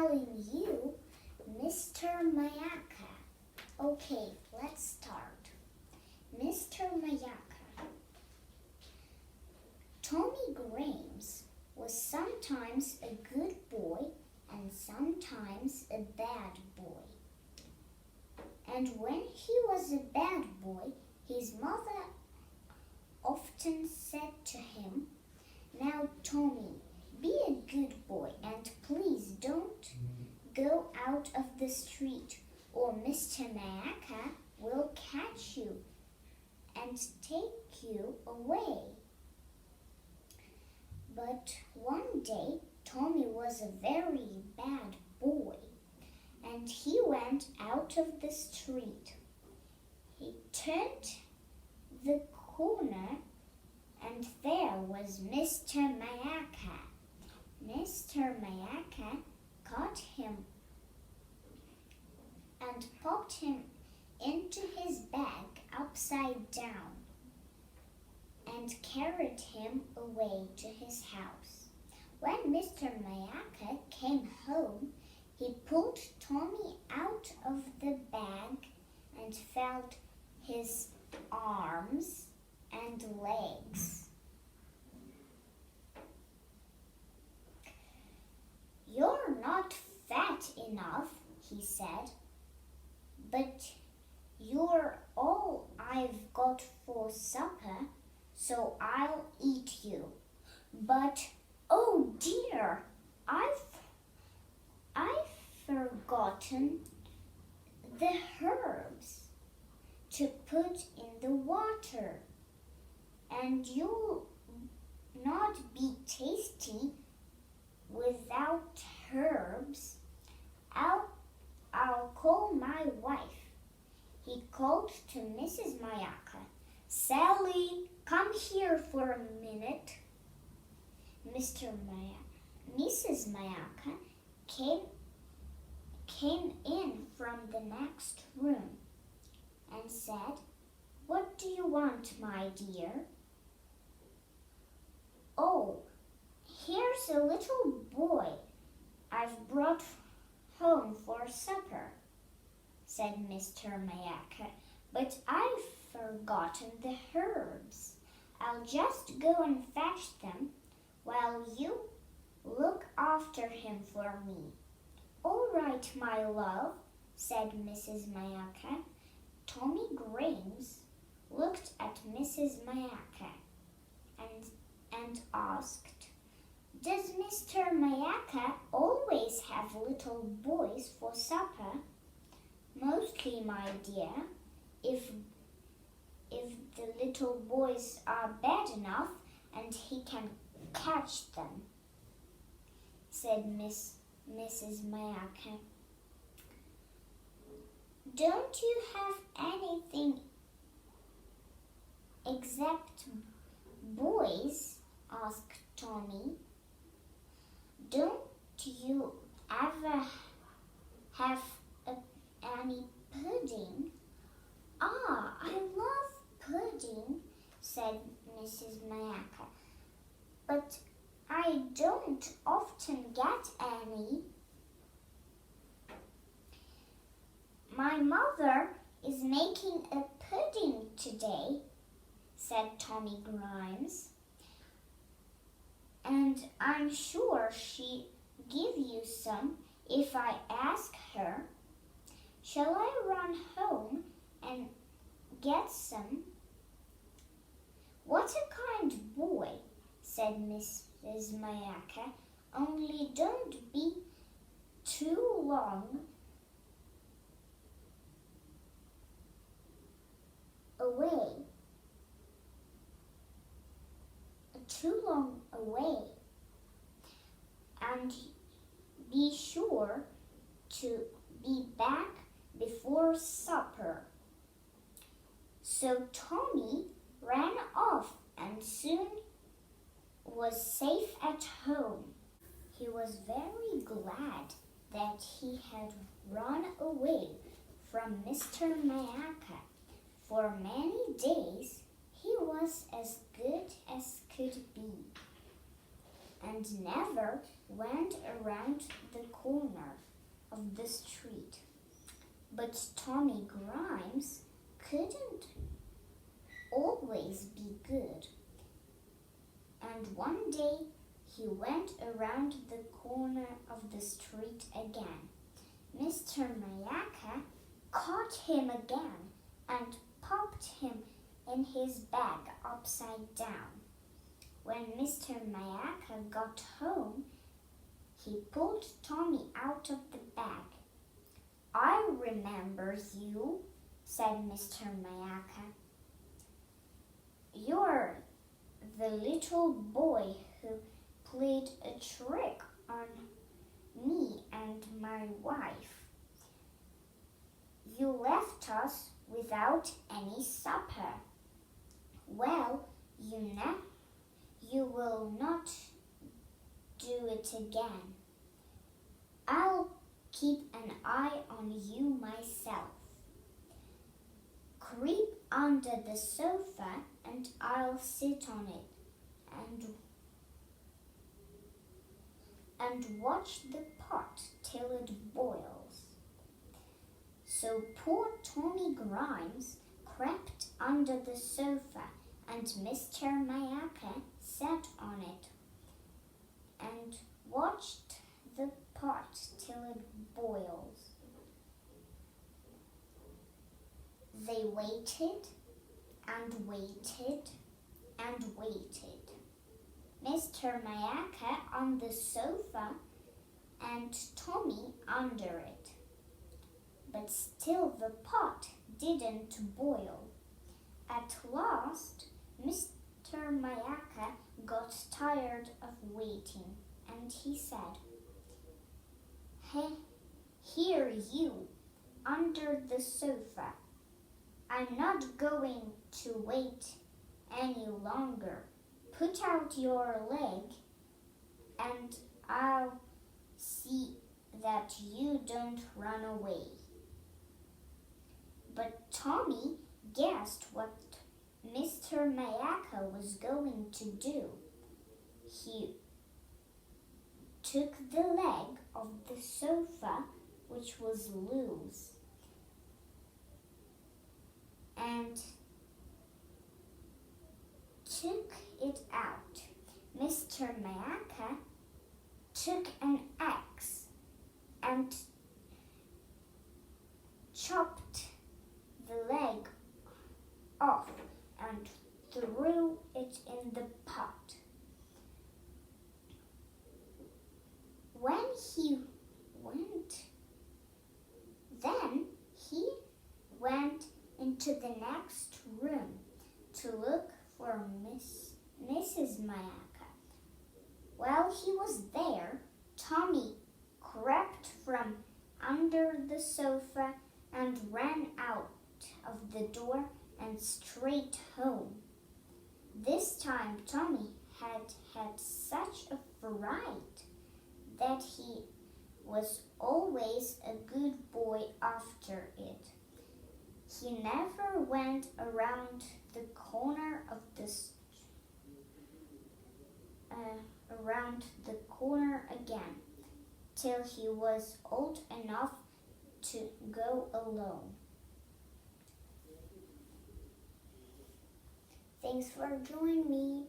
telling you, Mr. Miacca. Okay, let's start. Mr. Miacca. Tommy Grimes was sometimes a good boy and sometimes a bad boy. And when he was a bad boy, his mother often said to him, "Now, Tommy, be a good boy and please don't go out of the street or Mr. Miacca will catch you and take you away." But one day, Tommy was a very bad boy and he went out of the street. He turned the corner and there was Mr. Miacca. Mr. Miacca caught him and popped him into his bag upside down and carried him away to his house. When Mr. Miacca came home, he pulled Tommy out of the bag and felt his arms and legs. "You're not fat enough," he said, "but you're all I've got for supper, so I'll eat you. But oh dear, I've forgotten the herbs to put in the water, and you'll not be tasty without herbs. I'll call my wife." He called to Mrs. Miacca. "Sally, come here for a minute." Mrs. Miacca came in from the next room and said, "What do you want, my dear?" "Oh, here's a little boy I've brought home for supper," said Mr. Miacca, "but I've forgotten the herbs. I'll just go and fetch them while you look after him for me." "All right, my love," said Mrs. Miacca. Tommy Grimes looked at Mrs. Miacca and asked, "Does Mr. Miacca always have little boys for supper?" "Mostly, my dear, if the little boys are bad enough and he can catch them," said Mrs. Miacca. "Don't you have anything except boys?" asked Tommy. "Don't you ever have any pudding?" "Ah, I love pudding," said Mrs. Miacca, "but I don't often get any." "My mother is making a pudding today," said Tommy Grimes, "and I'm sure she'll give you some if I ask her. Shall I run home and get some?" "What a kind boy," said Mrs. Miacca, "only don't be too long away, and be sure to be back before supper." So Tommy ran off and soon was safe at home. He was very glad that he had run away from Mr. Miacca. For many days he was as good as could be. And and never went around the corner of the street. But Tommy Grimes couldn't always be good. And one day he went around the corner of the street again. Mr. Miacca caught him again and popped him in his bag upside down. When Mr. Miacca got home, he pulled Tommy out of the bag. "I remember you," said Mr. Miacca. "You're the little boy who played a trick on me and my wife. You left us without any supper. Well, you will not do it again. I'll keep an eye on you myself. Creep under the sofa and I'll sit on it and watch the pot till it boils." So poor Tommy Grimes crept under the sofa and Mr. Miacca sat on it and watched the pot till it boils. They waited and waited and waited. Mr. Miacca on the sofa and Tommy under it. But still the pot didn't boil. At last, Mr. Miacca got tired of waiting and he said, "Hey, here you, under the sofa. I'm not going to wait any longer. Put out your leg and I'll see that you don't run away." But Tommy guessed what Mr. Miacca was going to do. He took the leg of the sofa, which was loose, and took it out. Mr. Miacca took an axe and chopped the leg off and threw it in the pot. He went into the next room to look for Mrs. Miacca. While he was there, Tommy crept from under the sofa and ran out of the door and straight home. This time Tommy had such a fright that he was always a good boy after it. He never went around the corner of again till he was old enough to go alone. Thanks for joining me.